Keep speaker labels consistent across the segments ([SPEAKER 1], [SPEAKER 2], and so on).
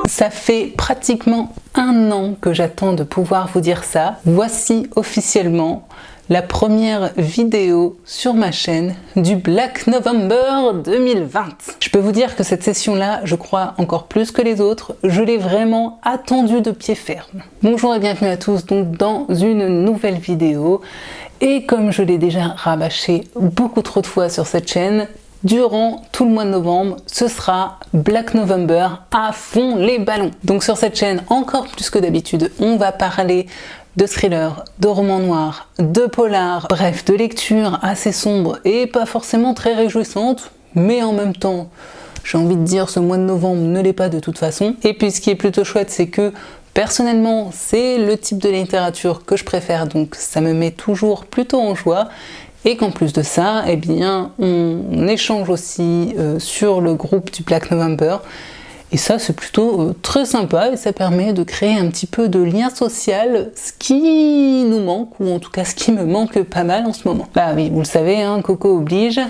[SPEAKER 1] Ça fait pratiquement 1 an que j'attends de pouvoir vous dire ça. Voici officiellement la première vidéo sur ma chaîne du Black November 2020. Je peux vous dire que cette session-là, je crois encore plus que les autres, je l'ai vraiment attendue de pied ferme. Bonjour et bienvenue à tous donc dans une nouvelle vidéo. Et comme je l'ai déjà rabâché beaucoup trop de fois sur cette chaîne, durant tout le mois de novembre, ce sera Black November à fond les ballons. Donc sur cette chaîne, encore plus que d'habitude, on va parler de thrillers, de romans noirs, de polars, bref, de lectures assez sombres et pas forcément très réjouissantes, mais en même temps, j'ai envie de dire, ce mois de novembre ne l'est pas de toute façon. Et puis ce qui est plutôt chouette, c'est que personnellement, c'est le type de littérature que je préfère, donc ça me met toujours plutôt en joie. Et qu'en plus de ça, eh bien, on échange aussi sur le groupe du Black November. Et ça, c'est plutôt très sympa et ça permet de créer un petit peu de lien social, ce qui nous manque, ou en tout cas ce qui me manque pas mal en ce moment. Bah oui, vous le savez, hein, Coco oblige.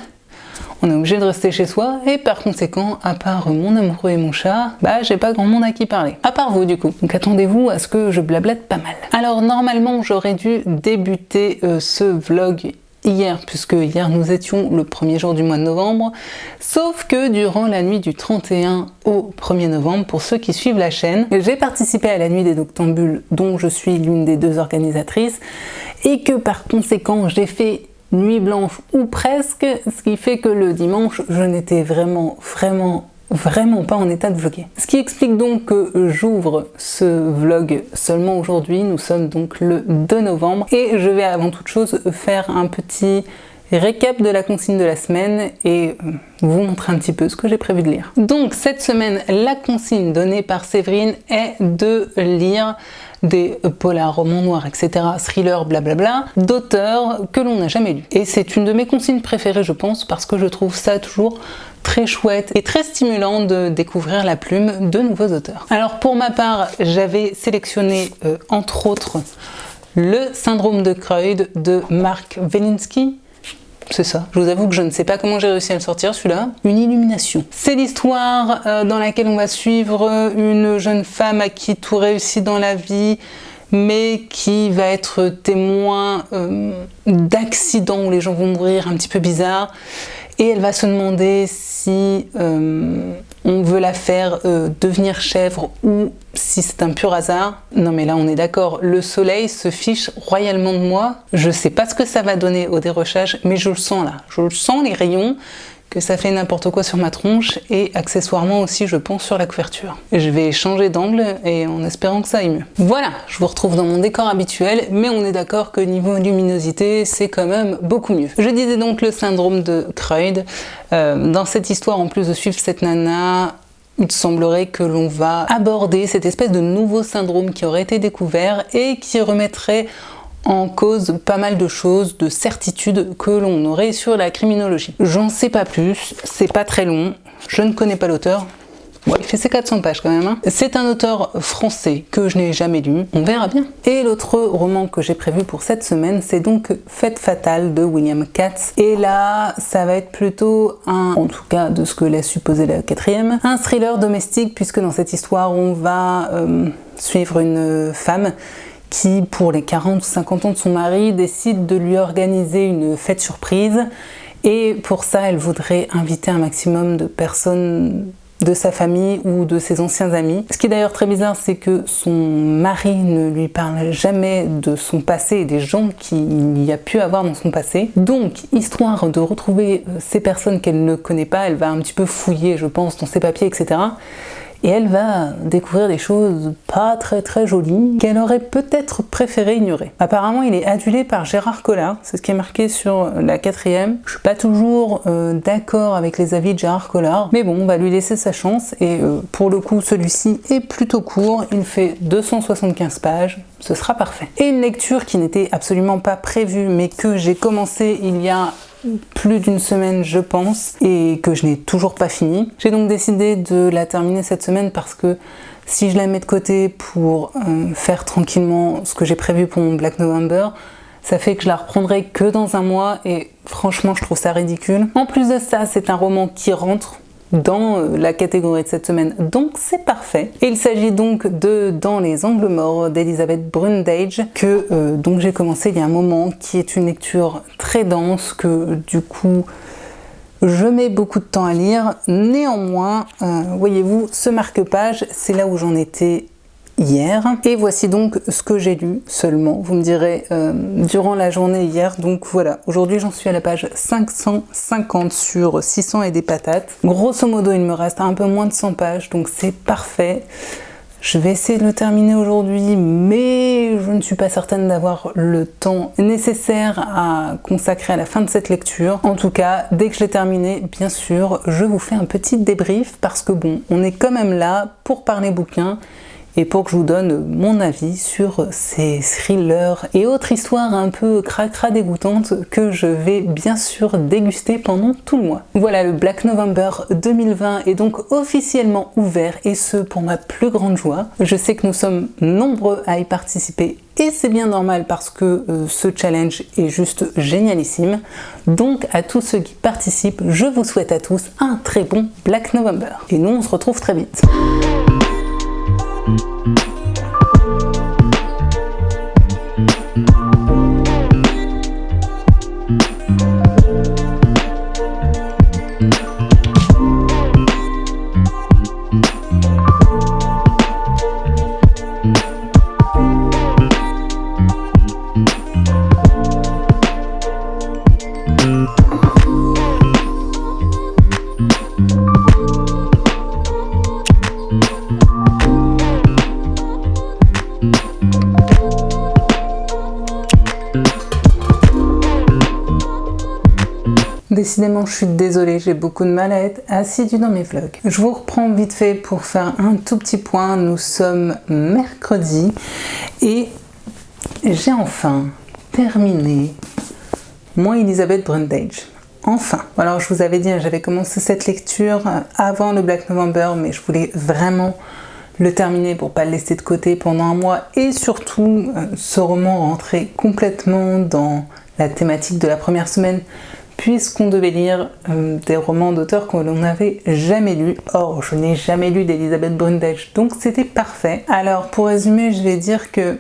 [SPEAKER 1] On est obligé de rester chez soi et par conséquent, à part mon amoureux et mon chat, bah j'ai pas grand monde à qui parler. À part vous du coup. Donc attendez-vous à ce que je blablate pas mal. Alors normalement, j'aurais dû débuter ce vlog hier, puisque hier nous étions le premier jour du mois de novembre, sauf que durant la nuit du 31 au 1er novembre, pour ceux qui suivent la chaîne, j'ai participé à la nuit des Noctambules, dont je suis l'une des 2 organisatrices, et que par conséquent j'ai fait nuit blanche ou presque, ce qui fait que le dimanche je n'étais vraiment pas en état de vlogger. Ce qui explique donc que j'ouvre ce vlog seulement aujourd'hui. Nous sommes donc le 2 novembre et je vais avant toute chose faire un petit récap de la consigne de la semaine et vous montrer un petit peu ce que j'ai prévu de lire. Donc cette semaine, la consigne donnée par Séverine est de lire des polars, romans noirs, etc., thrillers, blablabla, d'auteurs que l'on n'a jamais lus. Et c'est une de mes consignes préférées, je pense, parce que je trouve ça toujours très chouette et très stimulant de découvrir la plume de nouveaux auteurs. Alors pour ma part, j'avais sélectionné entre autres Le syndrome de Creud de Mark Welinsky. C'est ça, je vous avoue que je ne sais pas comment j'ai réussi à le sortir celui-là. Une illumination. C'est l'histoire dans laquelle on va suivre une jeune femme à qui tout réussit dans la vie, mais qui va être témoin d'accidents où les gens vont mourir un petit peu bizarres. Et elle va se demander si on veut la faire devenir chèvre ou si c'est un pur hasard. Non mais là on est d'accord, le soleil se fiche royalement de moi. Je sais pas ce que ça va donner au dérochage, mais je le sens là. Je le sens les rayons, que ça fait n'importe quoi sur ma tronche et accessoirement aussi je pense sur la couverture. Je vais changer d'angle et en espérant que ça aille mieux. Voilà, je vous retrouve dans mon décor habituel, mais on est d'accord que niveau luminosité c'est quand même beaucoup mieux. Je disais donc le syndrome de Creud. Dans cette histoire, en plus de suivre cette nana, il semblerait que l'on va aborder cette espèce de nouveau syndrome qui aurait été découvert et qui remettrait en cause pas mal de choses, de certitudes que l'on aurait sur la criminologie. J'en sais pas plus, c'est pas très long, je ne connais pas l'auteur. Ouais, il fait ses 400 pages quand même. Hein. C'est un auteur français que je n'ai jamais lu, on verra bien. Et l'autre roman que j'ai prévu pour cette semaine, c'est donc Fête fatale de William Katz. Et là, ça va être plutôt en tout cas de ce que laisse supposer la 4e, un thriller domestique, puisque dans cette histoire, on va suivre une femme qui, pour les 40 ou 50 ans de son mari, décide de lui organiser une fête surprise. Et pour ça, elle voudrait inviter un maximum de personnes de sa famille ou de ses anciens amis. Ce qui est d'ailleurs très bizarre, c'est que son mari ne lui parle jamais de son passé et des gens qu'il y a pu avoir dans son passé. Donc, histoire de retrouver ces personnes qu'elle ne connaît pas, elle va un petit peu fouiller, je pense, dans ses papiers, etc. Et elle va découvrir des choses pas très jolies qu'elle aurait peut-être préféré ignorer. Apparemment, il est adulé par Gérard Collard, c'est ce qui est marqué sur la 4e. Je suis pas toujours d'accord avec les avis de Gérard Collard, mais bon, on va lui laisser sa chance. Et pour le coup, celui-ci est plutôt court, il fait 275 pages. ce sera parfait. Et une lecture qui n'était absolument pas prévue, mais que j'ai commencé il y a plus d'une semaine je pense, et que je n'ai toujours pas fini. J'ai donc décidé de la terminer cette semaine parce que si je la mets de côté pour faire tranquillement ce que j'ai prévu pour mon Black November, ça fait que je la reprendrai que dans un mois et franchement je trouve ça ridicule. En plus de ça, c'est un roman qui rentre dans la catégorie de cette semaine, donc c'est parfait. Et il s'agit donc de Dans les angles morts d'Elizabeth Brundage, que donc j'ai commencé il y a un moment, qui est une lecture très dense, que du coup je mets beaucoup de temps à lire. Néanmoins, voyez-vous, ce marque-page, c'est là où j'en étais hier. Et voici donc ce que j'ai lu seulement, vous me direz, durant la journée hier. Donc voilà, aujourd'hui j'en suis à la page 550 sur 600 et des patates. Grosso modo, il me reste un peu moins de 100 pages, donc c'est parfait. Je vais essayer de le terminer aujourd'hui, mais je ne suis pas certaine d'avoir le temps nécessaire à consacrer à la fin de cette lecture. En tout cas, dès que je l'ai terminé, bien sûr, je vous fais un petit débrief, parce que bon, on est quand même là pour parler bouquins, et pour que je vous donne mon avis sur ces thrillers et autres histoires un peu cracra dégoûtantes que je vais bien sûr déguster pendant tout le mois. Voilà, le Black November 2020 est donc officiellement ouvert, et ce pour ma plus grande joie. Je sais que nous sommes nombreux à y participer, et c'est bien normal parce que ce challenge est juste génialissime. Donc à tous ceux qui participent, je vous souhaite à tous un très bon Black November. Et nous on se retrouve très vite. Décidément, je suis désolée, j'ai beaucoup de mal à être assidue dans mes vlogs. Je vous reprends vite fait pour faire un tout petit point. Nous sommes mercredi et j'ai enfin terminé mon Elizabeth Brundage. Enfin. Alors je vous avais dit, j'avais commencé cette lecture avant le Black November, mais je voulais vraiment le terminer pour pas le laisser de côté pendant un mois, et surtout ce roman rentrait complètement dans la thématique de la première semaine, puisqu'on devait lire des romans d'auteurs que l'on n'avait jamais lus. Or, je n'ai jamais lu d'Elizabeth Brundage, donc c'était parfait. Alors, pour résumer, je vais dire que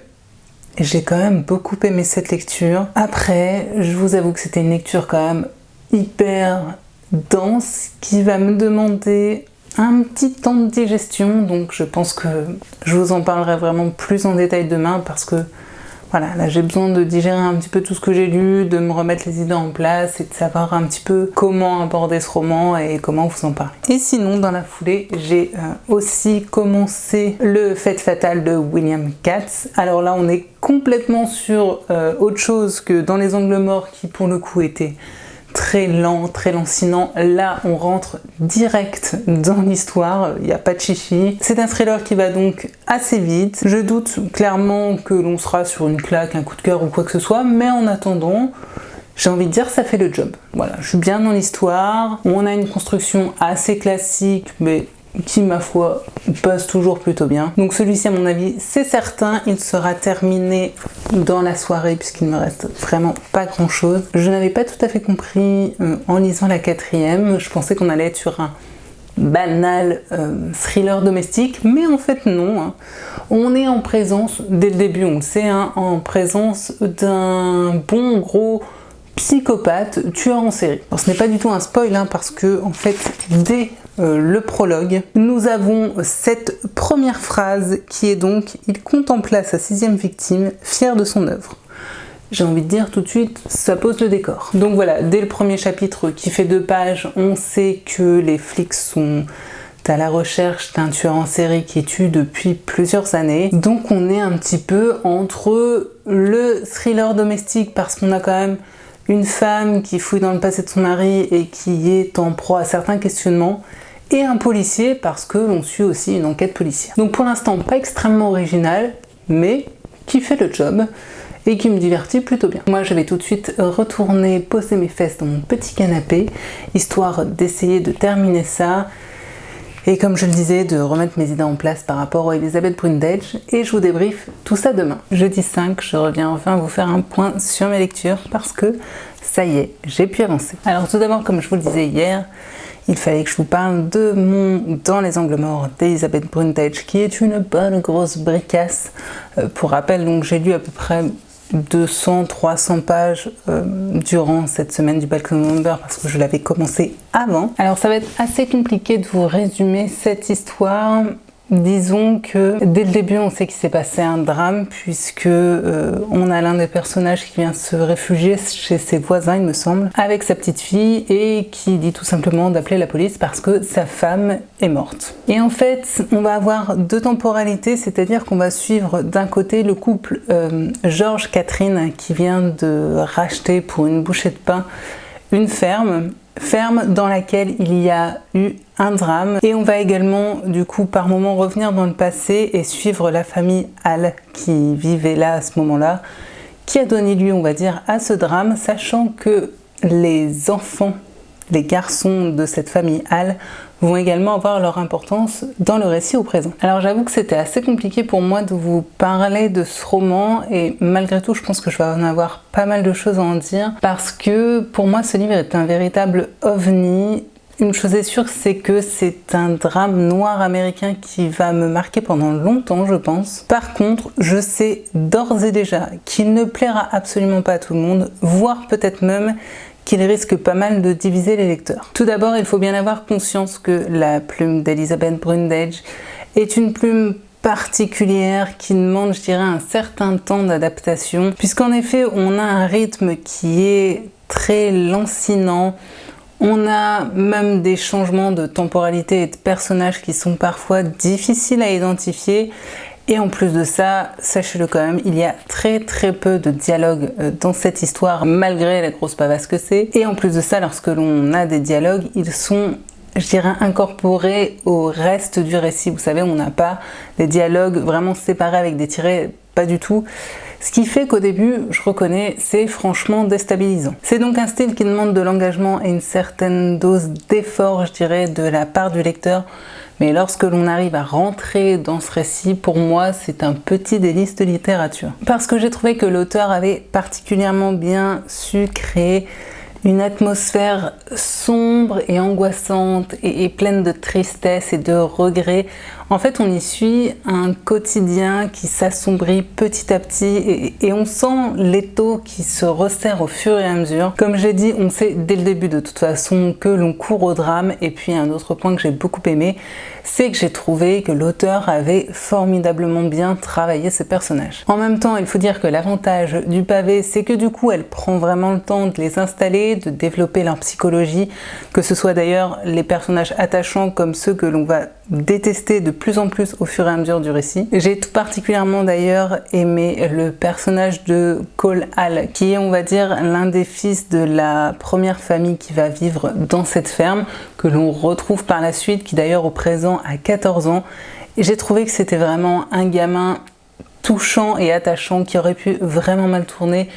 [SPEAKER 1] j'ai quand même beaucoup aimé cette lecture. Après, je vous avoue que c'était une lecture quand même hyper dense, qui va me demander un petit temps de digestion, donc je pense que je vous en parlerai vraiment plus en détail demain, parce que voilà, là j'ai besoin de digérer un petit peu tout ce que j'ai lu, de me remettre les idées en place et de savoir un petit peu comment aborder ce roman et comment vous en parler. Et sinon, dans la foulée, j'ai aussi commencé Le Fête fatale de William Katz. Alors là, on est complètement sur autre chose que Dans les angles morts, qui pour le coup était très lent, très lancinant. Là, on rentre direct dans l'histoire, il n'y a pas de chichi. C'est un thriller qui va donc assez vite. Je doute clairement que l'on sera sur une claque, un coup de cœur ou quoi que ce soit, mais en attendant, j'ai envie de dire, ça fait le job. Voilà, je suis bien dans l'histoire. On a une construction assez classique, mais qui, ma foi, passe toujours plutôt bien. Donc celui-ci, à mon avis, c'est certain, il sera terminé dans la soirée, puisqu'il me reste vraiment pas grand-chose. Je n'avais pas tout à fait compris en lisant la quatrième. Je pensais qu'on allait être sur un banal thriller domestique, mais en fait non. Hein. On est en présence, dès le début on le sait, hein, en présence d'un bon gros psychopathe, tueur en série. Alors ce n'est pas du tout un spoil, hein, parce que en fait dès le prologue, nous avons cette première phrase qui est donc « Il contempla sa 6e victime, fier de son œuvre ». J'ai envie de dire tout de suite, ça pose le décor. Donc voilà, dès le premier chapitre qui fait 2 pages, on sait que les flics sont à la recherche d'un tueur en série qui tue depuis plusieurs années. Donc on est un petit peu entre le thriller domestique, parce qu'on a quand même une femme qui fouille dans le passé de son mari et qui est en proie à certains questionnements, et un policier parce que l'on suit aussi une enquête policière. Donc pour l'instant pas extrêmement original, mais qui fait le job et qui me divertit plutôt bien. Moi je vais tout de suite retourner poser mes fesses dans mon petit canapé, histoire d'essayer de terminer ça, et comme je le disais, de remettre mes idées en place par rapport à Elizabeth Brundage, et je vous débriefe tout ça demain. Jeudi 5, je reviens enfin vous faire un point sur mes lectures, parce que ça y est, j'ai pu avancer. Alors tout d'abord, comme je vous le disais hier, il fallait que je vous parle de mon Dans les angles morts d'Elizabeth Brundage, qui est une bonne grosse bricasse. Pour rappel, donc j'ai lu à peu près 200-300 pages durant cette semaine du Black November parce que je l'avais commencé avant. Alors ça va être assez compliqué de vous résumer cette histoire. Disons que dès le début on sait qu'il s'est passé un drame puisque on a l'un des personnages qui vient se réfugier chez ses voisins, il me semble, avec sa petite fille et qui dit tout simplement d'appeler la police parce que sa femme est morte. Et en fait on va avoir deux temporalités, c'est-à-dire qu'on va suivre d'un côté le couple George Catherine qui vient de racheter pour une bouchée de pain une ferme dans laquelle il y a eu un drame, et on va également du coup par moment revenir dans le passé et suivre la famille Hall qui vivait là à ce moment-là, qui a donné lieu on va dire à ce drame, sachant que les enfants, les garçons de cette famille Hall vont également avoir leur importance dans le récit au présent. Alors j'avoue que c'était assez compliqué pour moi de vous parler de ce roman, et malgré tout je pense que je vais en avoir pas mal de choses à en dire, parce que pour moi ce livre est un véritable ovni. Une chose est sûre, c'est que c'est un drame noir américain qui va me marquer pendant longtemps, je pense. Par contre, je sais d'ores et déjà qu'il ne plaira absolument pas à tout le monde, voire peut-être même qu'il risque pas mal de diviser les lecteurs. Tout d'abord, il faut bien avoir conscience que la plume d'Elizabeth Brundage est une plume particulière qui demande, je dirais, un certain temps d'adaptation, puisqu'en effet, on a un rythme qui est très lancinant. On a même des changements de temporalité et de personnages qui sont parfois difficiles à identifier. Et en plus de ça, sachez-le quand même, il y a très peu de dialogue dans cette histoire, malgré la grosse pavasse que c'est. Et en plus de ça, lorsque l'on a des dialogues, ils sont, je dirais, incorporés au reste du récit. Vous savez, on n'a pas des dialogues vraiment séparés avec des tirets, pas du tout. Ce qui fait qu'au début, je reconnais, c'est franchement déstabilisant. C'est donc un style qui demande de l'engagement et une certaine dose d'effort, je dirais, de la part du lecteur. Mais lorsque l'on arrive à rentrer dans ce récit, pour moi, c'est un petit délice de littérature. Parce que j'ai trouvé que l'auteur avait particulièrement bien su créer une atmosphère sombre et angoissante et pleine de tristesse et de regrets. En fait, on y suit un quotidien qui s'assombrit petit à petit et on sent l'étau qui se resserre au fur et à mesure. Comme j'ai dit, on sait dès le début de toute façon que l'on court au drame. Et puis un autre point que j'ai beaucoup aimé, c'est que j'ai trouvé que l'auteur avait formidablement bien travaillé ses personnages. En même temps, il faut dire que l'avantage du pavé, c'est que du coup, elle prend vraiment le temps de les installer, de développer leur psychologie, que ce soit d'ailleurs les personnages attachants comme ceux que l'on va détester de plus en plus au fur et à mesure du récit. J'ai tout particulièrement d'ailleurs aimé le personnage de Cole Hall, qui est, on va dire, l'un des fils de la première famille qui va vivre dans cette ferme, que l'on retrouve par la suite, qui d'ailleurs au présent a 14 ans. Et j'ai trouvé que c'était vraiment un gamin touchant et attachant qui aurait pu vraiment mal tourner,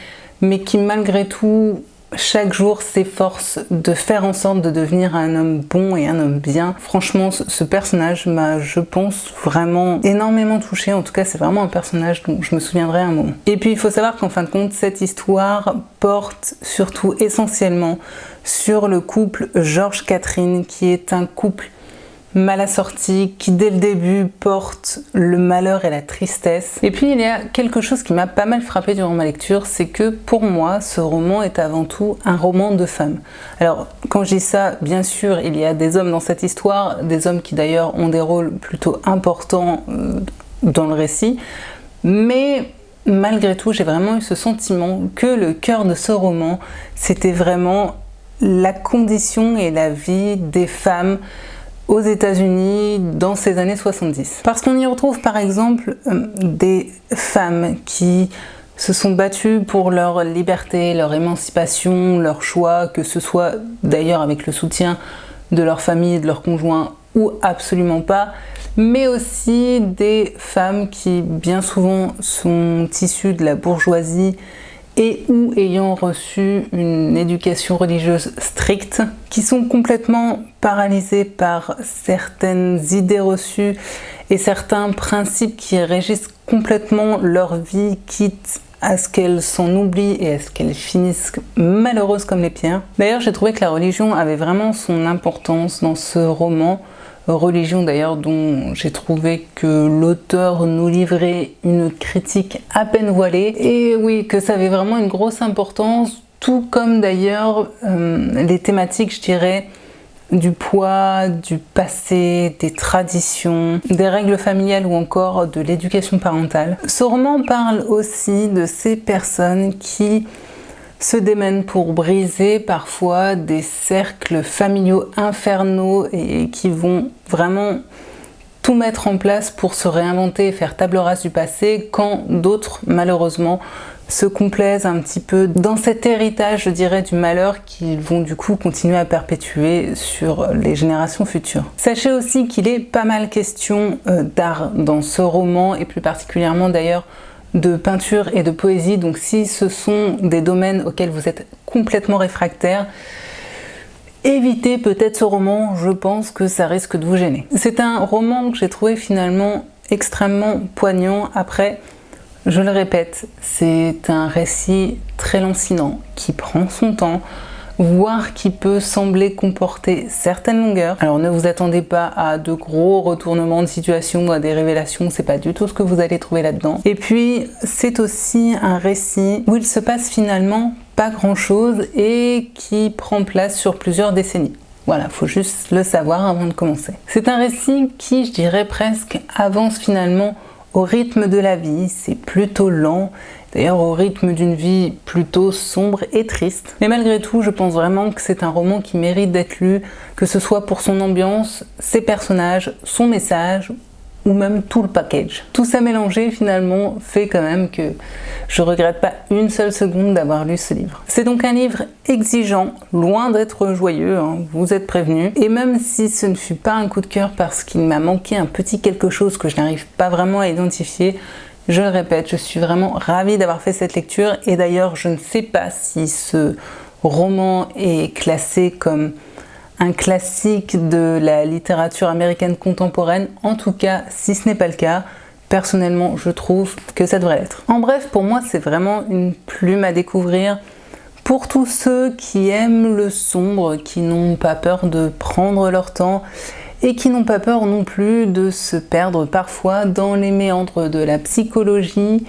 [SPEAKER 1] mais qui malgré tout chaque jour s'efforce de faire en sorte de devenir un homme bon et un homme bien. Franchement, ce personnage m'a, je pense, vraiment énormément touchée. En tout cas, c'est vraiment un personnage dont je me souviendrai un moment. Et puis, il faut savoir qu'en fin de compte, cette histoire porte surtout essentiellement sur le couple George Catherine, qui est un couple mal assorti, qui dès le début porte le malheur et la tristesse. Et puis il y a quelque chose qui m'a pas mal frappé durant ma lecture, c'est que pour moi ce roman est avant tout un roman de femmes. Alors quand je dis ça, bien sûr il y a des hommes dans cette histoire, des hommes qui d'ailleurs ont des rôles plutôt importants dans le récit, mais malgré tout j'ai vraiment eu ce sentiment que le cœur de ce roman c'était vraiment la condition et la vie des femmes aux États-Unis dans ces années 70. Parce qu'on y retrouve par exemple des femmes qui se sont battues pour leur liberté, leur émancipation, leur choix, que ce soit d'ailleurs avec le soutien de leur famille, de leur conjoint ou absolument pas. mais aussi des femmes qui bien souvent sont issues de la bourgeoisie et ou ayant reçu une éducation religieuse stricte, qui sont complètement paralysées par certaines idées reçues et certains principes qui régissent complètement leur vie, quitte à ce qu'elles s'en oublient et à ce qu'elles finissent malheureuses comme les pierres. D'ailleurs, j'ai trouvé que la religion avait vraiment son importance dans ce roman. Religion d'ailleurs dont j'ai trouvé que l'auteur nous livrait une critique à peine voilée, et oui, que ça avait vraiment une grosse importance, tout comme d'ailleurs les thématiques, je dirais, du poids, du passé, des traditions, des règles familiales ou encore de l'éducation parentale. Ce roman parle aussi de ces personnes qui se démènent pour briser parfois des cercles familiaux infernaux et qui vont vraiment tout mettre en place pour se réinventer et faire table rase du passé, quand d'autres, malheureusement, se complaisent un petit peu dans cet héritage, je dirais, du malheur qu'ils vont du coup continuer à perpétuer sur les générations futures. Sachez aussi qu'il est pas mal question d'art dans ce roman, et plus particulièrement d'ailleurs de peinture et de poésie, donc si ce sont des domaines auxquels vous êtes complètement réfractaire, évitez peut-être ce roman, je pense que ça risque de vous gêner. C'est un roman que j'ai trouvé finalement extrêmement poignant. Après, je le répète, c'est un récit très lancinant qui prend son temps, voire qui peut sembler comporter certaines longueurs. Alors ne vous attendez pas à de gros retournements de situation ou à des révélations, c'est pas du tout ce que vous allez trouver là-dedans. Et puis c'est aussi un récit où il se passe finalement pas grand-chose et qui prend place sur plusieurs décennies. Voilà, faut juste le savoir avant de commencer. C'est un récit qui, je dirais presque, avance finalement au rythme de la vie, c'est plutôt lent. D'ailleurs au rythme d'une vie plutôt sombre et triste. Mais malgré tout, je pense vraiment que c'est un roman qui mérite d'être lu, que ce soit pour son ambiance, ses personnages, son message, ou même tout le package. Tout ça mélangé finalement fait quand même que je regrette pas une seule seconde d'avoir lu ce livre. C'est donc un livre exigeant, loin d'être joyeux, hein, vous êtes prévenus. Et même si ce ne fut pas un coup de cœur parce qu'il m'a manqué un petit quelque chose que je n'arrive pas vraiment à identifier, je le répète, je suis vraiment ravie d'avoir fait cette lecture, et d'ailleurs je ne sais pas si ce roman est classé comme un classique de la littérature américaine contemporaine. En tout cas, si ce n'est pas le cas, personnellement je trouve que ça devrait l'être. En bref, pour moi c'est vraiment une plume à découvrir pour tous ceux qui aiment le sombre, qui n'ont pas peur de prendre leur temps et qui n'ont pas peur non plus de se perdre parfois dans les méandres de la psychologie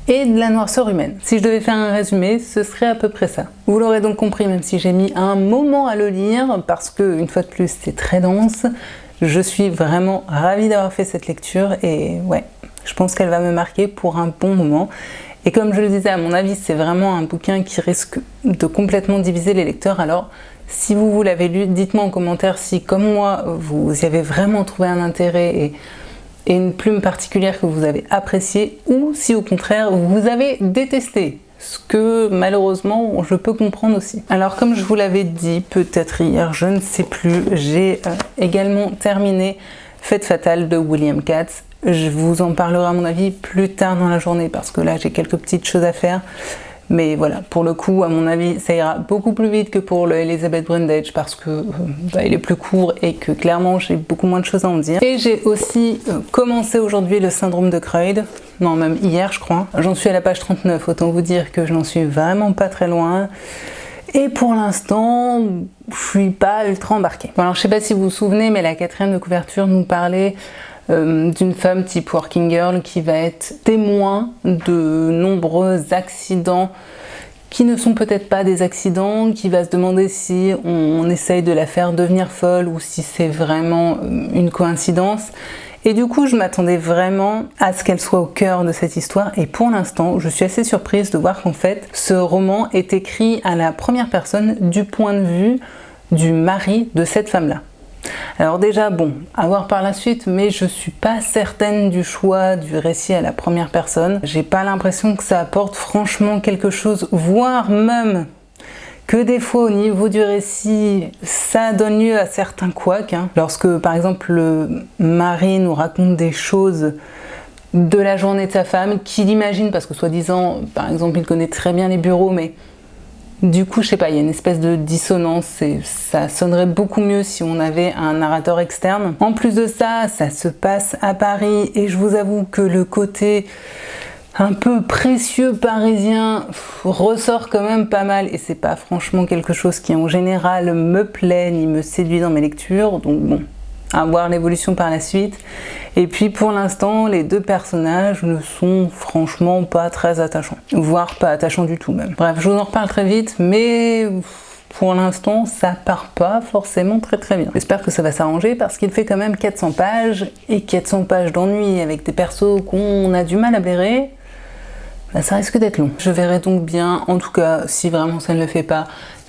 [SPEAKER 1] et de la noirceur humaine. Si je devais faire un résumé, ce serait à peu près ça. Vous l'aurez donc compris, même si j'ai mis un moment à le lire, parce que, une fois de plus, c'est très dense, je suis vraiment ravie d'avoir fait cette lecture, et ouais, je pense qu'elle va me marquer pour un bon moment. Et comme je le disais, à mon avis, c'est vraiment un bouquin qui risque de complètement diviser les lecteurs, alors si vous l'avez lu, dites-moi en commentaire si, comme moi, vous y avez vraiment trouvé un intérêt et une plume particulière que vous avez appréciée, ou si au contraire vous avez détesté, ce que malheureusement je peux comprendre aussi. Alors comme je vous l'avais dit peut-être hier, je ne sais plus, j'ai également terminé Fête fatale de William Katz. Je vous en parlerai à mon avis plus tard dans la journée parce que là j'ai quelques petites choses à faire. Mais voilà, pour le coup, à mon avis, ça ira beaucoup plus vite que pour le Elizabeth Brundage parce que il est plus court et que clairement j'ai beaucoup moins de choses à en dire. Et j'ai aussi commencé aujourd'hui le syndrome de Creed, non même hier je crois. J'en suis à la page 39, autant vous dire que je n'en suis vraiment pas très loin. Et pour l'instant, je suis pas ultra embarquée. Bon, alors je sais pas si vous vous souvenez, mais la 4e de couverture nous parlait d'une femme type working girl qui va être témoin de nombreux accidents qui ne sont peut-être pas des accidents, qui va se demander si on essaye de la faire devenir folle ou si c'est vraiment une coïncidence. Et du coup, je m'attendais vraiment à ce qu'elle soit au cœur de cette histoire, et pour l'instant, je suis assez surprise de voir qu'en fait, ce roman est écrit à la première personne du point de vue du mari de cette femme-là. Alors déjà, bon, à voir par la suite, mais je suis pas certaine du choix du récit à la première personne. J'ai pas l'impression que ça apporte franchement quelque chose, voire même que des fois au niveau du récit, ça donne lieu à certains couacs. Lorsque par exemple le mari nous raconte des choses de la journée de sa femme, qu'il imagine, parce que soi-disant, par exemple, il connaît très bien les bureaux, mais du coup, je sais pas, il y a une espèce de dissonance et ça sonnerait beaucoup mieux si on avait un narrateur externe. En plus de ça, ça se passe à Paris et je vous avoue que le côté un peu précieux parisien ressort quand même pas mal et c'est pas franchement quelque chose qui en général me plaît ni me séduit dans mes lectures, donc bon, à voir l'évolution par la suite. Et puis pour l'instant, les deux personnages ne sont franchement pas très attachants, voire pas attachants du tout même. Bref, je vous en reparle très vite, mais pour l'instant, ça part pas forcément très bien. J'espère que ça va s'arranger parce qu'il fait quand même 400 pages, et 400 pages d'ennui avec des persos qu'on a du mal à blairer, bah, ça risque d'être long. Je verrai donc bien, en tout cas, si vraiment ça ne le fait pas,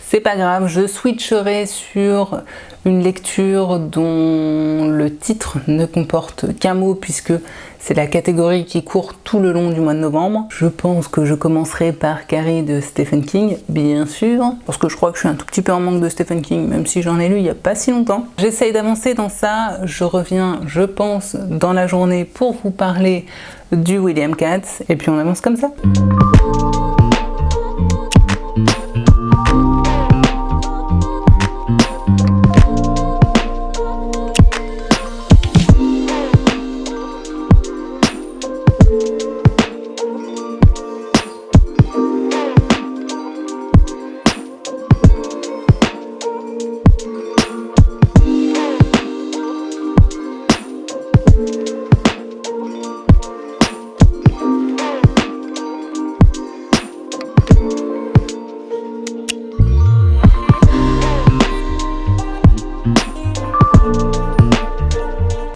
[SPEAKER 1] c'est pas grave, je switcherai sur une lecture dont le titre ne comporte qu'un mot puisque c'est la catégorie qui court tout le long du mois de novembre. Je pense que je commencerai par Carrie de Stephen King, bien sûr, parce que je crois que je suis un tout petit peu en manque de Stephen King, même si j'en ai lu il n'y a pas si longtemps. J'essaye d'avancer dans ça, je reviens, je pense, dans la journée pour vous parler du William Katz, et puis on avance comme ça.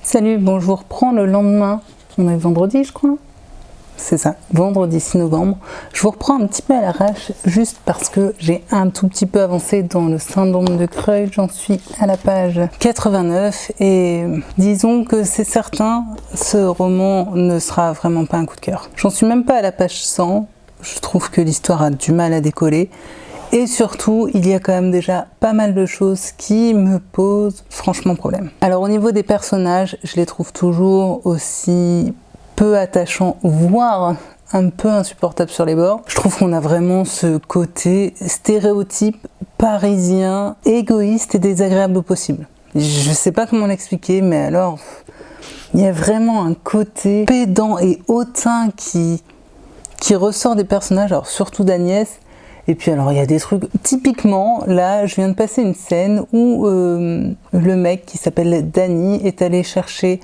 [SPEAKER 1] Salut, bon je vous reprends le lendemain, on est vendredi je crois, c'est ça, vendredi 6 novembre. Je vous reprends un petit peu à l'arrache juste parce que j'ai un tout petit peu avancé dans le syndrome de Creuil, j'en suis à la page 89 et disons que c'est certain, ce roman ne sera vraiment pas un coup de cœur. J'en suis même pas à la page 100, je trouve que l'histoire a du mal à décoller. Et surtout, il y a quand même déjà pas mal de choses qui me posent franchement problème. Alors au niveau des personnages, je les trouve toujours aussi peu attachants, voire un peu insupportables sur les bords. Je trouve qu'on a vraiment ce côté stéréotype parisien, égoïste et désagréable au possible. Je sais pas comment l'expliquer, mais alors, il y a vraiment un côté pédant et hautain qui ressort des personnages, alors surtout d'Agnès. Et puis alors il y a des trucs, typiquement là je viens de passer une scène où le mec qui s'appelle Danny est allé chercher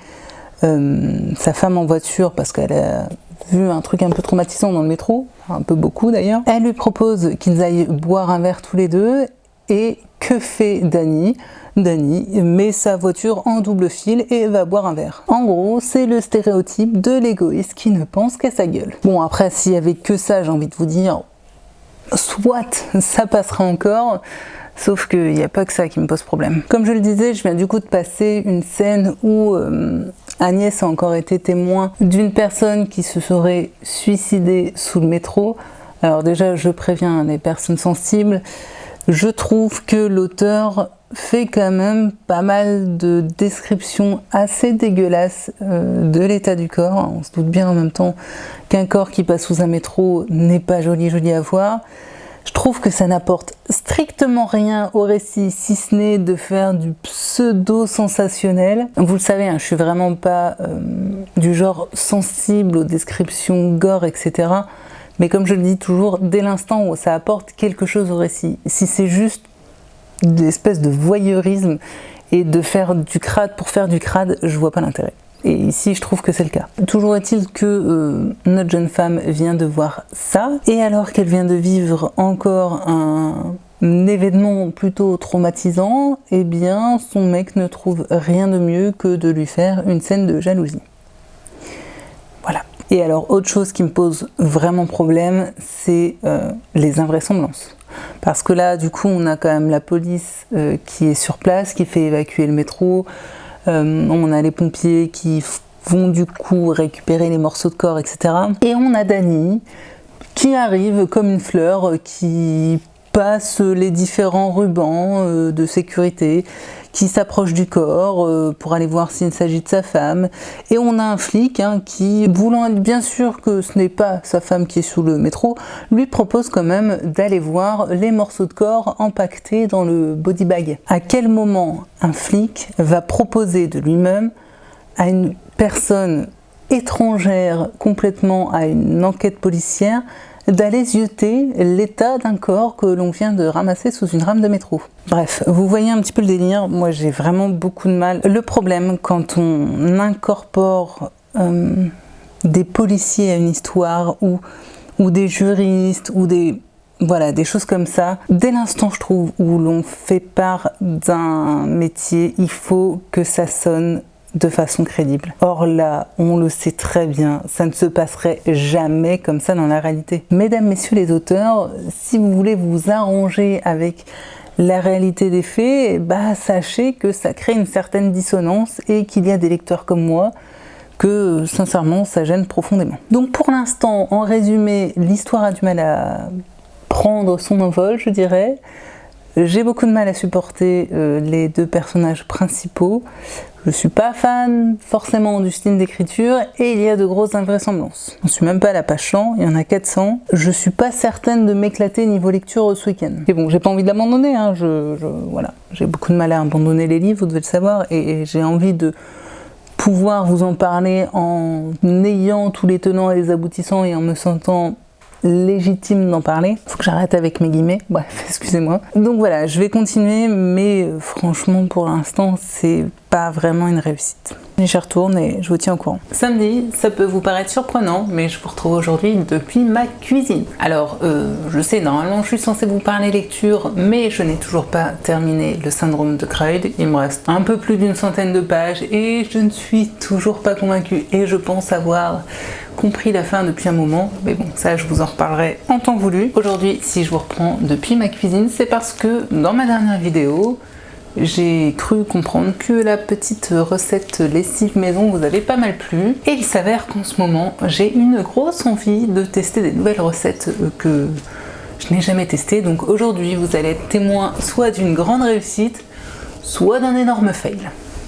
[SPEAKER 1] sa femme en voiture parce qu'elle a vu un truc un peu traumatisant dans le métro, un peu beaucoup d'ailleurs. Elle lui propose qu'ils aillent boire un verre tous les deux et que fait Danny ? Danny met sa voiture en double fil et va boire un verre. En gros, c'est le stéréotype de l'égoïste qui ne pense qu'à sa gueule. Bon après s'il y avait que ça, j'ai envie de vous dire, soit ça passera encore, sauf qu'il n'y a pas que ça qui me pose problème. Comme je le disais, je viens du coup de passer une scène où Agnès a encore été témoin d'une personne qui se serait suicidée sous le métro. Alors déjà, je préviens les personnes sensibles, je trouve que l'auteur fait quand même pas mal de descriptions assez dégueulasses de l'état du corps. On se doute bien en même temps qu'un corps qui passe sous un métro n'est pas joli à voir. Je trouve que ça n'apporte strictement rien au récit, si ce n'est de faire du pseudo-sensationnel. Vous le savez, hein, je suis vraiment pas du genre sensible aux descriptions gore, etc. Mais comme je le dis toujours, dès l'instant où ça apporte quelque chose au récit, si c'est juste une espèce de voyeurisme et de faire du crade pour faire du crade, je vois pas l'intérêt. Et ici, je trouve que c'est le cas. Toujours est-il que notre jeune femme vient de voir ça, et alors qu'elle vient de vivre encore un événement plutôt traumatisant, eh bien, son mec ne trouve rien de mieux que de lui faire une scène de jalousie. Voilà. Et alors, autre chose qui me pose vraiment problème, c'est les invraisemblances. Parce que là, du coup, on a quand même la police qui est sur place, qui fait évacuer le métro. On a les pompiers qui vont du coup récupérer les morceaux de corps, etc. Et on a Danny qui arrive comme une fleur, qui passe les différents rubans de sécurité, qui s'approche du corps pour aller voir s'il s'agit de sa femme. Et on a un flic qui, voulant être bien sûr que ce n'est pas sa femme qui est sous le métro, lui propose quand même d'aller voir les morceaux de corps empaquetés dans le body bag. À quel moment un flic va proposer de lui-même à une personne étrangère complètement à une enquête policière d'aller zioter l'état d'un corps que l'on vient de ramasser sous une rame de métro? Bref, vous voyez un petit peu le délire. Moi, j'ai vraiment beaucoup de mal. Le problème, quand on incorpore des policiers à une histoire ou des juristes ou des choses comme ça, dès l'instant, je trouve, où l'on fait part d'un métier, il faut que ça sonne de façon crédible. Or là, on le sait très bien, ça ne se passerait jamais comme ça dans la réalité. Mesdames, messieurs les auteurs, si vous voulez vous arranger avec la réalité des faits, sachez que ça crée une certaine dissonance et qu'il y a des lecteurs comme moi que, sincèrement, ça gêne profondément. Donc pour l'instant, en résumé, l'histoire a du mal à prendre son envol, je dirais. J'ai beaucoup de mal à supporter les deux personnages principaux. Je suis pas fan forcément du style d'écriture et il y a de grosses invraisemblances. Je suis même pas à la page 100, il y en a 400. Je suis pas certaine de m'éclater niveau lecture ce week-end. Et bon, j'ai pas envie de l'abandonner, voilà. J'ai beaucoup de mal à abandonner les livres, vous devez le savoir, et j'ai envie de pouvoir vous en parler en ayant tous les tenants et les aboutissants et en me sentant légitime d'en parler. Faut que j'arrête avec mes guillemets, bref, excusez-moi. Donc voilà, je vais continuer, mais franchement pour l'instant c'est pas vraiment une réussite. J'y retourne et je vous tiens au courant. Samedi, ça peut vous paraître surprenant, mais je vous retrouve aujourd'hui depuis ma cuisine. Alors, je sais, normalement je suis censée vous parler lecture, mais je n'ai toujours pas terminé le syndrome de Creed. Il me reste un peu plus d'une centaine de pages et je ne suis toujours pas convaincue et je pense avoir compris la fin depuis un moment, mais bon, ça je vous en reparlerai en temps voulu. Aujourd'hui, si je vous reprends depuis ma cuisine, c'est parce que dans ma dernière vidéo, j'ai cru comprendre que la petite recette lessive maison vous avait pas mal plu et il s'avère qu'en ce moment j'ai une grosse envie de tester des nouvelles recettes que je n'ai jamais testées. Donc aujourd'hui vous allez être témoin soit d'une grande réussite, soit d'un énorme fail.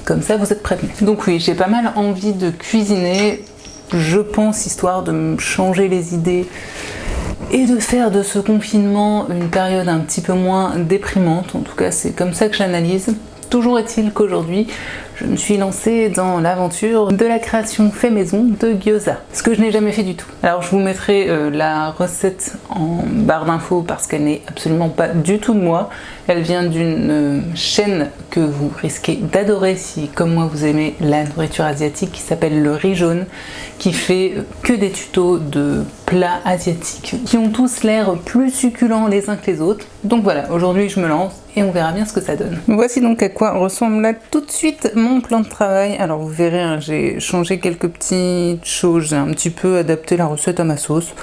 [SPEAKER 1] Comme ça vous êtes prévenus. Donc oui, j'ai pas mal envie de cuisiner, je pense, histoire de me changer les idées et de faire de ce confinement une période un petit peu moins déprimante. En tout cas, c'est comme ça que j'analyse. Toujours est-il qu'aujourd'hui, je me suis lancée dans l'aventure de la création fait maison de gyoza, ce que je n'ai jamais fait du tout. Alors je vous mettrai la recette en barre d'infos parce qu'elle n'est absolument pas du tout de moi. Elle vient d'une chaîne que vous risquez d'adorer si, comme moi, vous aimez la nourriture asiatique, qui s'appelle Le Riz Jaune, qui fait que des tutos de plats asiatiques qui ont tous l'air plus succulents les uns que les autres. Donc voilà, aujourd'hui je me lance et on verra bien ce que ça donne. Voici donc à quoi ressemble là tout de suite mon plan de travail. Alors vous verrez, j'ai changé quelques petites choses, j'ai un petit peu adapté la recette à ma sauce.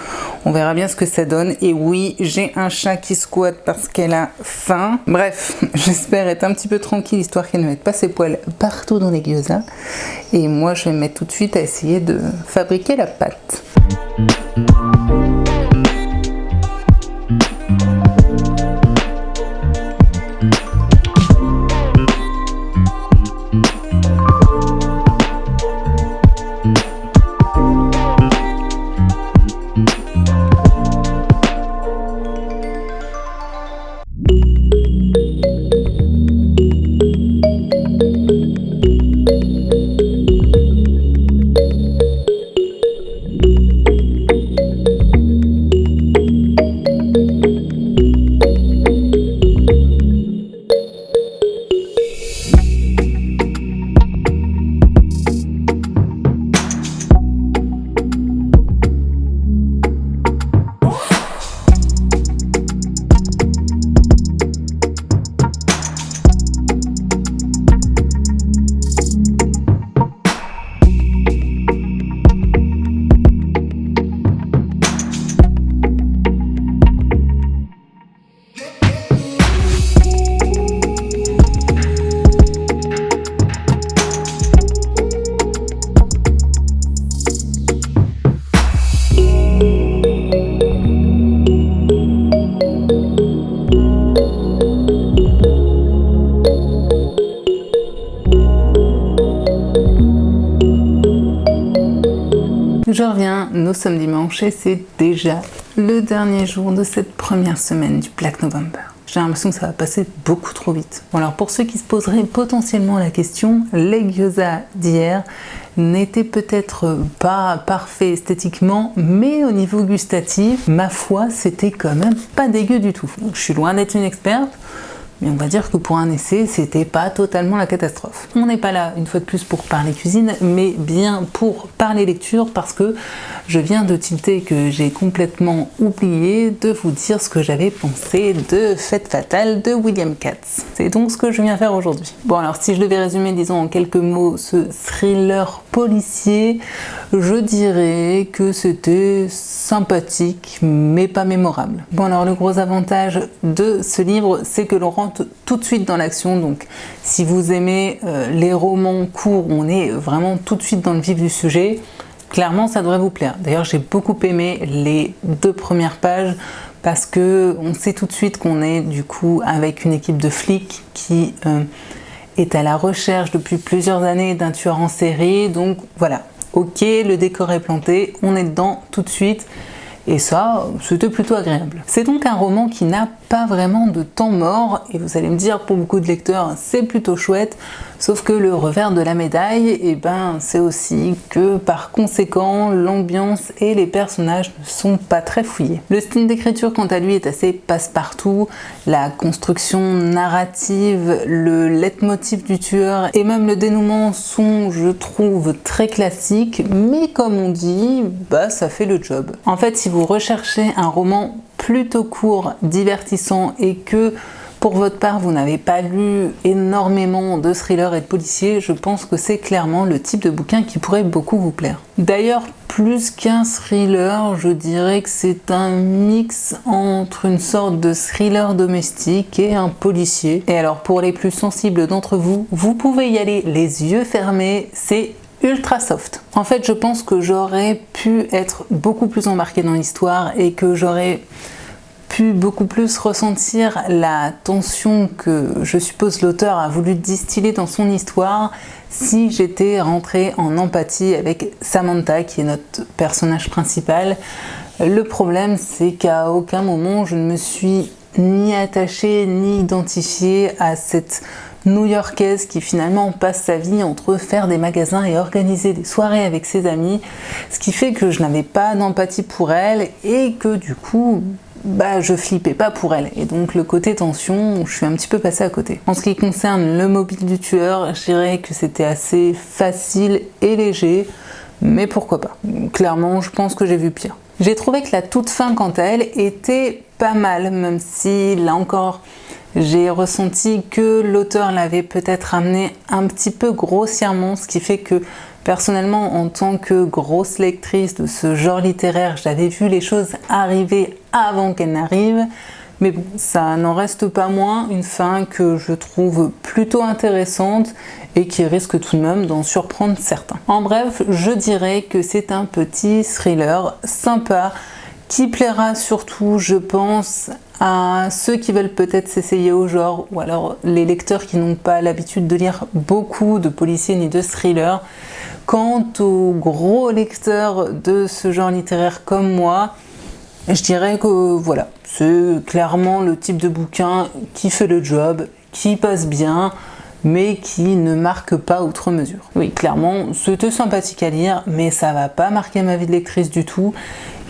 [SPEAKER 1] On verra bien ce que ça donne. Et oui, j'ai un chat qui squatte parce qu'elle a faim. Bref, j'espère être un petit peu tranquille, histoire qu'elle ne mette pas ses poils partout dans les gyozas. Et moi, je vais me mettre tout de suite à essayer de fabriquer la pâte. et c'est déjà le dernier jour de cette première semaine du Black November. J'ai l'impression que ça va passer beaucoup trop vite. Bon, alors pour ceux qui se poseraient potentiellement la question, les gyoza d'hier n'étaient peut-être pas parfaits esthétiquement, mais au niveau gustatif, ma foi, c'était quand même pas dégueu du tout. Donc, je suis loin d'être une experte, mais on va dire que pour un essai, c'était pas totalement la catastrophe. On n'est pas là, une fois de plus, pour parler cuisine, mais bien pour parler lecture, parce que je viens de tilter que j'ai complètement oublié de vous dire ce que j'avais pensé de Fête fatale de William Katz. C'est donc ce que je viens faire aujourd'hui. Bon, alors si je devais résumer, disons en quelques mots, ce thriller policier, je dirais que c'était sympathique, mais pas mémorable. Bon, alors le gros avantage de ce livre, c'est que l'on rentre tout de suite dans l'action. Donc si vous aimez les romans courts, on est vraiment tout de suite dans le vif du sujet. Clairement, ça devrait vous plaire. D'ailleurs, j'ai beaucoup aimé les 2 premières pages parce que on sait tout de suite qu'on est du coup avec une équipe de flics qui est à la recherche depuis plusieurs années d'un tueur en série. Donc voilà, ok, le décor est planté, on est dedans tout de suite. Et ça, c'était plutôt agréable. C'est donc un roman qui n'a pas vraiment de temps mort, et vous allez me dire, pour beaucoup de lecteurs, c'est plutôt chouette, sauf que le revers de la médaille, eh ben, c'est aussi que par conséquent, l'ambiance et les personnages ne sont pas très fouillés. Le style d'écriture, quant à lui, est assez passe-partout. La construction narrative, le leitmotiv du tueur et même le dénouement sont, je trouve, très classiques, mais comme on dit, bah, ça fait le job. En fait, si vous recherchez un roman plutôt court, divertissant et que pour votre part vous n'avez pas lu énormément de thrillers et de policiers, je pense que c'est clairement le type de bouquin qui pourrait beaucoup vous plaire. D'ailleurs, plus qu'un thriller, je dirais que c'est un mix entre une sorte de thriller domestique et un policier. Et alors pour les plus sensibles d'entre vous, vous pouvez y aller les yeux fermés, c'est ultra soft. En fait, je pense que j'aurais pu être beaucoup plus embarquée dans l'histoire et que j'aurais pu beaucoup plus ressentir la tension que je suppose l'auteur a voulu distiller dans son histoire si j'étais rentrée en empathie avec Samantha, qui est notre personnage principal. Le problème, c'est qu'à aucun moment je ne me suis ni attachée ni identifiée à cette New-Yorkaise qui finalement passe sa vie entre faire des magasins et organiser des soirées avec ses amis, ce qui fait que je n'avais pas d'empathie pour elle et que du coup, bah, je flippais pas pour elle. Et donc le côté tension, je suis un petit peu passée à côté. En ce qui concerne le mobile du tueur, je dirais que c'était assez facile et léger, mais pourquoi pas. Clairement, je pense que j'ai vu pire. J'ai trouvé que la toute fin, quant à elle, était pas mal, même si, là encore, j'ai ressenti que l'auteur l'avait peut-être amené un petit peu grossièrement, ce qui fait que personnellement, en tant que grosse lectrice de ce genre littéraire, j'avais vu les choses arriver avant qu'elles n'arrivent. Mais bon, ça n'en reste pas moins une fin que je trouve plutôt intéressante et qui risque tout de même d'en surprendre certains. En bref, je dirais que c'est un petit thriller sympa qui plaira surtout, je pense, à ceux qui veulent peut-être s'essayer au genre, ou alors les lecteurs qui n'ont pas l'habitude de lire beaucoup de policiers ni de thrillers. Quant aux gros lecteurs de ce genre littéraire comme moi, je dirais que voilà, c'est clairement le type de bouquin qui fait le job, qui passe bien, mais qui ne marque pas outre mesure. Oui, clairement, c'était sympathique à lire, mais ça va pas marquer ma vie de lectrice du tout.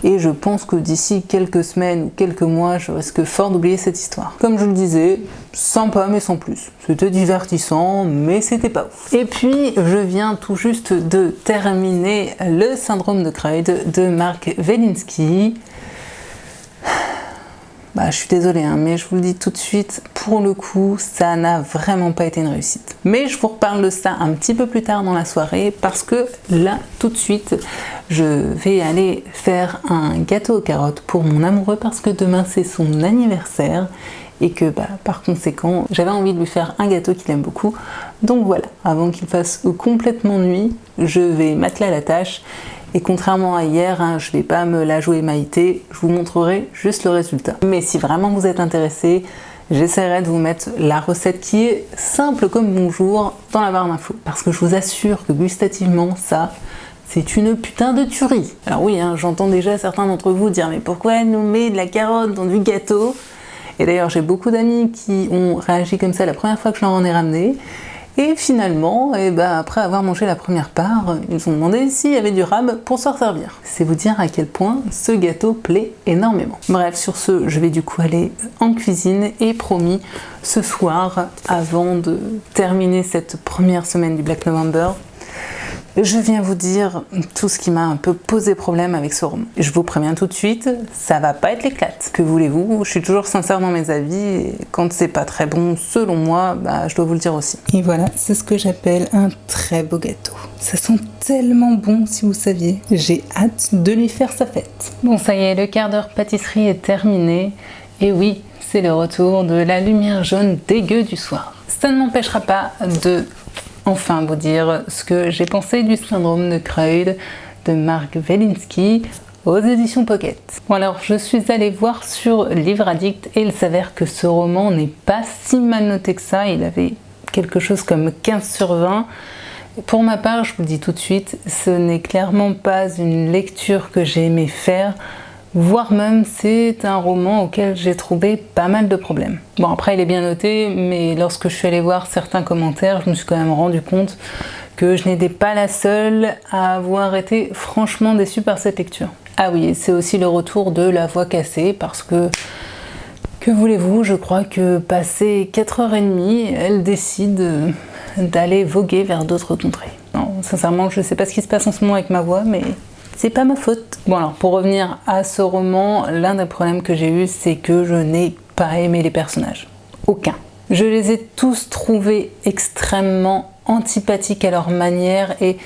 [SPEAKER 1] Et je pense que d'ici quelques semaines ou quelques mois, je risque fort d'oublier cette histoire. Comme je le disais, sympa mais sans plus. C'était divertissant, mais c'était pas ouf. Et puis, je viens tout juste de terminer Le syndrome de Creutz de Mark Welinsky. Bah, je suis désolée, hein, mais je vous le dis tout de suite, pour le coup, ça n'a vraiment pas été une réussite. Mais je vous reparle de ça un petit peu plus tard dans la soirée, parce que là, tout de suite, je vais aller faire un gâteau aux carottes pour mon amoureux, parce que demain, c'est son anniversaire, et que bah, par conséquent, j'avais envie de lui faire un gâteau qu'il aime beaucoup. Donc voilà, avant qu'il fasse complètement nuit, je vais m'atteler à la tâche. Et contrairement à hier, hein, je ne vais pas me la jouer Maïté, je vous montrerai juste le résultat. Mais si vraiment vous êtes intéressé, j'essaierai de vous mettre la recette qui est simple comme bonjour dans la barre d'infos. Parce que je vous assure que gustativement, ça c'est une putain de tuerie. Alors oui, hein, j'entends déjà certains d'entre vous dire mais pourquoi elle nous met de la carotte dans du gâteau? Et d'ailleurs j'ai beaucoup d'amis qui ont réagi comme ça la première fois que je leur en ai ramené. Et finalement, après avoir mangé la première part, ils ont demandé s'il y avait du rab pour s'en servir. C'est vous dire à quel point ce gâteau plaît énormément. Bref, sur ce, je vais du coup aller en cuisine et promis, ce soir, avant de terminer cette première semaine du Black November, je viens vous dire tout ce qui m'a un peu posé problème avec ce roman. Je vous préviens tout de suite, ça va pas être l'éclate. Que voulez-vous, je suis toujours sincère dans mes avis et quand c'est pas très bon, selon moi, je dois vous le dire aussi. Et voilà, c'est ce que j'appelle un très beau gâteau. Ça sent tellement bon si vous saviez. J'ai hâte de lui faire sa fête. Bon, ça y est, le quart d'heure pâtisserie est terminé. Et oui, c'est le retour de la lumière jaune dégueu du soir. Ça ne m'empêchera pas de enfin vous dire ce que j'ai pensé du syndrome de Freud de Marc Welinsky aux éditions Pocket. Bon alors, je suis allée voir sur Livre Addict et il s'avère que ce roman n'est pas si mal noté que ça. Il avait quelque chose comme 15 sur 20. Pour ma part, je vous le dis tout de suite, ce n'est clairement pas une lecture que j'ai aimé faire, voire même c'est un roman auquel j'ai trouvé pas mal de problèmes. Bon après il est bien noté, mais lorsque je suis allée voir certains commentaires, je me suis quand même rendu compte que je n'étais pas la seule à avoir été franchement déçue par cette lecture. Ah oui, c'est aussi le retour de La Voix cassée, parce que voulez-vous, je crois que passé 4h30, elle décide d'aller voguer vers d'autres contrées. Non, sincèrement, je sais pas ce qui se passe en ce moment avec ma voix, mais c'est pas ma faute. Bon alors, pour revenir à ce roman, l'un des problèmes que j'ai eu, c'est que je n'ai pas aimé les personnages. Aucun. Je les ai tous trouvés extrêmement antipathiques à leur manière et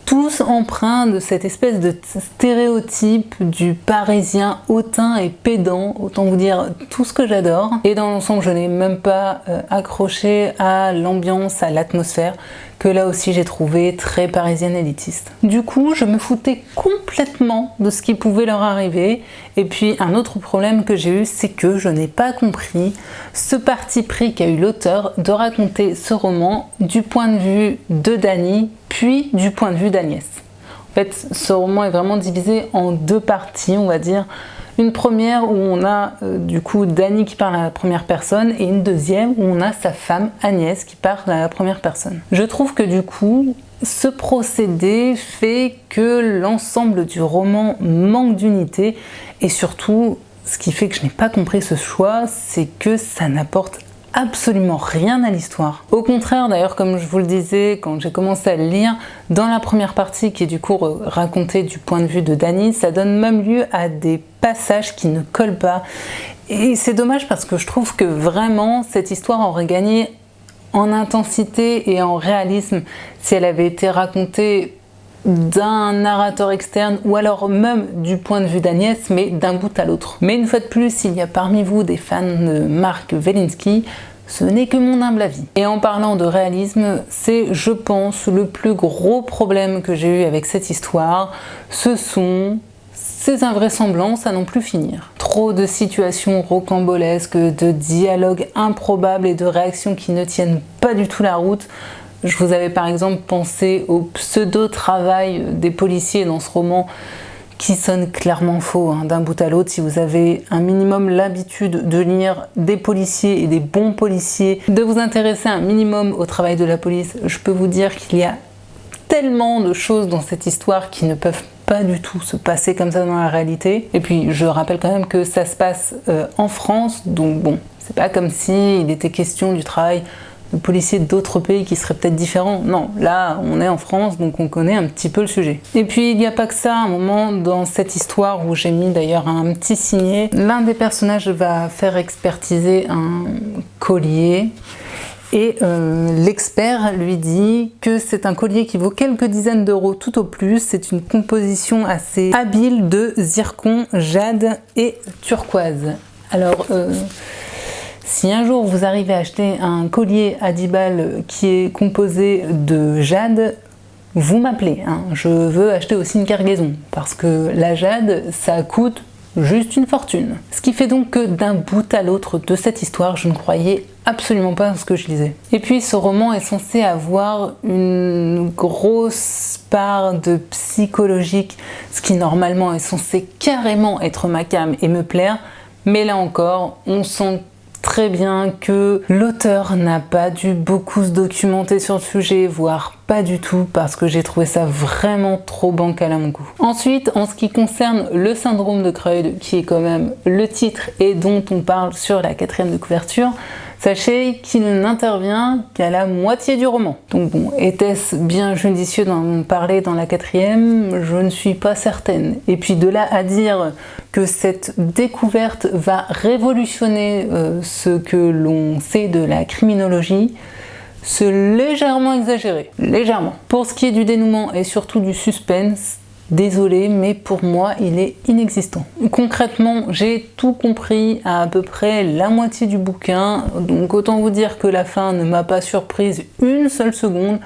[SPEAKER 1] tous empreints de cette espèce de stéréotype du parisien hautain et pédant, autant vous dire tout ce que j'adore. Et dans l'ensemble, je n'ai même pas accroché à l'ambiance, à l'atmosphère, que là aussi j'ai trouvé très parisienne élitiste. Du coup, je me foutais complètement de ce qui pouvait leur arriver. Et puis un autre problème que j'ai eu, c'est que je n'ai pas compris ce parti pris qu'a eu l'auteur de raconter ce roman du point de vue de Dany, puis du point de vue d'Agnès. En fait, ce roman est vraiment divisé en deux parties, on va dire. Une première où on a du coup Dany qui parle à la première personne et une deuxième où on a sa femme Agnès qui parle à la première personne. Je trouve que du coup, ce procédé fait que l'ensemble du roman manque d'unité et surtout, ce qui fait que je n'ai pas compris ce choix, c'est que ça n'apporte absolument rien à l'histoire. Au contraire, d'ailleurs, comme je vous le disais, quand j'ai commencé à le lire, dans la première partie qui est du coup racontée du point de vue de Dany, ça donne même lieu à des passages qui ne collent pas. Et c'est dommage parce que je trouve que vraiment cette histoire aurait gagné en intensité et en réalisme si elle avait été racontée d'un narrateur externe ou alors même du point de vue d'Agnès, mais d'un bout à l'autre. Mais une fois de plus, s'il y a parmi vous des fans de Marc Welinsky, ce n'est que mon humble avis. Et en parlant de réalisme, c'est, je pense, le plus gros problème que j'ai eu avec cette histoire. Ce sont ces invraisemblances à n'en plus finir. Trop de situations rocambolesques, de dialogues improbables et de réactions qui ne tiennent pas du tout la route. Je vous avais par exemple pensé au pseudo-travail des policiers dans ce roman qui sonne clairement faux d'un bout à l'autre. Si vous avez un minimum l'habitude de lire des policiers et des bons policiers, de vous intéresser un minimum au travail de la police, je peux vous dire qu'il y a tellement de choses dans cette histoire qui ne peuvent pas du tout se passer comme ça dans la réalité. Et puis je rappelle quand même que ça se passe en France, donc bon, c'est pas comme si il était question du travail de policiers d'autres pays qui seraient peut-être différents. Non, là, on est en France, donc on connaît un petit peu le sujet. Et puis, il n'y a pas que ça, un moment dans cette histoire où j'ai mis d'ailleurs un petit signet. L'un des personnages va faire expertiser un collier et l'expert lui dit que c'est un collier qui vaut quelques dizaines d'euros tout au plus. C'est une composition assez habile de zircon, jade et turquoise. Alors, si un jour vous arrivez à acheter un collier à 10 balles qui est composé de jade, vous m'appelez. Je veux acheter aussi une cargaison parce que la jade, ça coûte juste une fortune. Ce qui fait donc que d'un bout à l'autre de cette histoire, je ne croyais absolument pas à ce que je lisais. Et puis ce roman est censé avoir une grosse part de psychologique, ce qui normalement est censé carrément être ma came et me plaire, mais là encore, on sent très bien que l'auteur n'a pas dû beaucoup se documenter sur le sujet, voire pas du tout, parce que j'ai trouvé ça vraiment trop bancal à mon goût. Ensuite, en ce qui concerne le syndrome de Creutz, qui est quand même le titre et dont on parle sur la 4e de couverture, sachez qu'il n'intervient qu'à la moitié du roman. Donc bon, était-ce bien judicieux d'en parler dans la 4e? Je ne suis pas certaine. Et puis de là à dire que cette découverte va révolutionner ce que l'on sait de la criminologie, c'est légèrement exagéré. Légèrement. Pour ce qui est du dénouement et surtout du suspense, désolé, mais pour moi, il est inexistant. Concrètement, j'ai tout compris à peu près la moitié du bouquin, donc autant vous dire que la fin ne m'a pas surprise une seule seconde,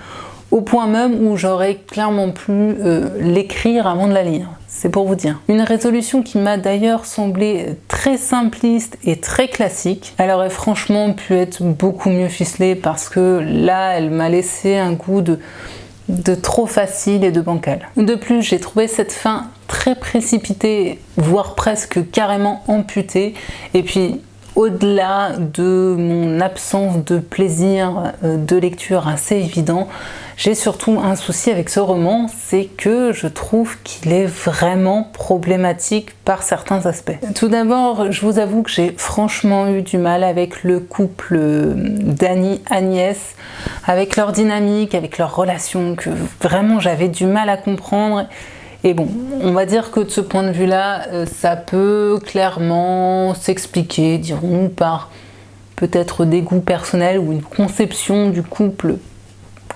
[SPEAKER 1] au point même où j'aurais clairement pu l'écrire avant de la lire. C'est pour vous dire. Une résolution qui m'a d'ailleurs semblé très simpliste et très classique. Elle aurait franchement pu être beaucoup mieux ficelée parce que là, elle m'a laissé un goût de trop facile et de bancal. De plus, j'ai trouvé cette fin très précipitée, voire presque carrément amputée. Et puis, au-delà de mon absence de plaisir de lecture assez évident, j'ai surtout un souci avec ce roman, c'est que je trouve qu'il est vraiment problématique par certains aspects. Tout d'abord, je vous avoue que j'ai franchement eu du mal avec le couple Dany-Agnès, avec leur dynamique, avec leur relation, que vraiment j'avais du mal à comprendre. Et bon, on va dire que de ce point de vue-là, ça peut clairement s'expliquer, dirons-nous, par peut-être des goûts personnels ou une conception du couple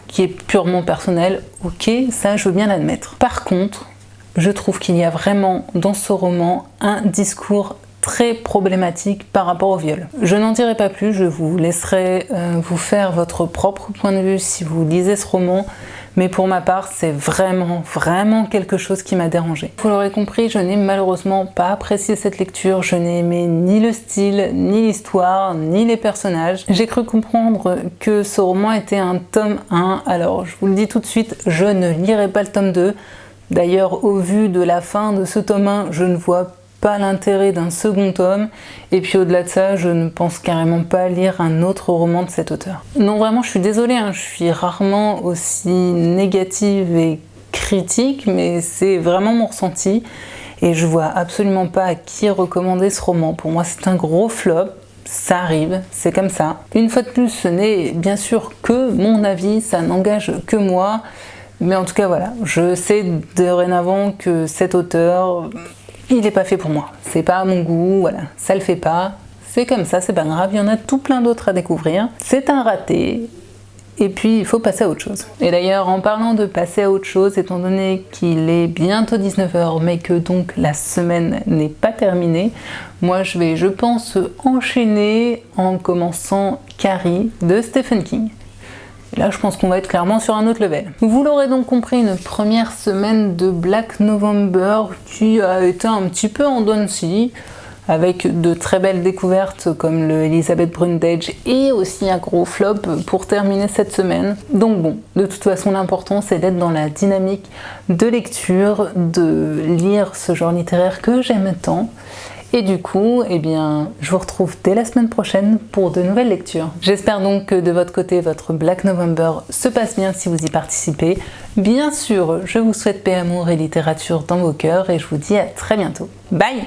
[SPEAKER 1] qui est purement personnelle. Ok, ça je veux bien l'admettre. Par contre, je trouve qu'il y a vraiment dans ce roman un discours très problématique par rapport au viol. Je n'en dirai pas plus, je vous laisserai vous faire votre propre point de vue si vous lisez ce roman. Mais pour ma part, c'est vraiment quelque chose qui m'a dérangée. Vous l'aurez compris, je n'ai malheureusement pas apprécié cette lecture. Je n'ai aimé ni le style, ni l'histoire, ni les personnages. J'ai cru comprendre que ce roman était un tome 1. Alors, je vous le dis tout de suite, je ne lirai pas le tome 2. D'ailleurs, au vu de la fin de ce tome 1, je ne vois pas l'intérêt d'un second tome, et puis au-delà de ça, je ne pense carrément pas lire un autre roman de cet auteur. Non, vraiment, je suis désolée, hein, je suis rarement aussi négative et critique, mais c'est vraiment mon ressenti, et je vois absolument pas à qui recommander ce roman. Pour moi, c'est un gros flop. Ça arrive, c'est comme ça. Une fois de plus, ce n'est bien sûr que mon avis, ça n'engage que moi, mais en tout cas, voilà, je sais dorénavant que cet auteur, il n'est pas fait pour moi, c'est pas à mon goût, voilà, ça le fait pas, c'est comme ça, c'est pas grave, il y en a tout plein d'autres à découvrir, c'est un raté, et puis il faut passer à autre chose. Et d'ailleurs, en parlant de passer à autre chose, étant donné qu'il est bientôt 19h, mais que donc la semaine n'est pas terminée, moi je vais, je pense, enchaîner en commençant Carrie de Stephen King. Et là, je pense qu'on va être clairement sur un autre level. Vous l'aurez donc compris, une première semaine de Black November qui a été un petit peu en dents de scie, avec de très belles découvertes comme le Elizabeth Brundage et aussi un gros flop pour terminer cette semaine. Donc bon, de toute façon, l'important c'est d'être dans la dynamique de lecture, de lire ce genre littéraire que j'aime tant. Et du coup, eh bien, je vous retrouve dès la semaine prochaine pour de nouvelles lectures. J'espère donc que de votre côté, votre Black November se passe bien si vous y participez. Bien sûr, je vous souhaite paix, amour et littérature dans vos cœurs et je vous dis à très bientôt. Bye!